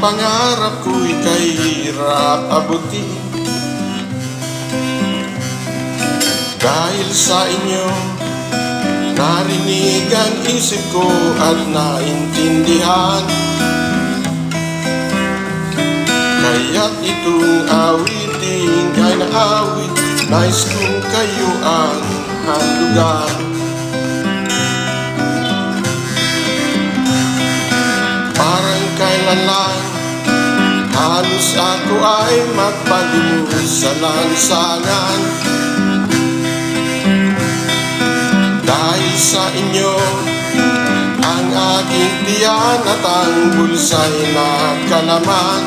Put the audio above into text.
pangarap ko'y kahirap abutin. Dahil sa inyo, narinig ang isip ko at naintindihan. Kaya't itong awitin ay naawit, nais kong kayo ang handugan. Parang kailan lang, halos ako ay magpaliw sa lansangan. Dahil sa inyo, ang aking tiyan at ang bulsa'y nakalaman.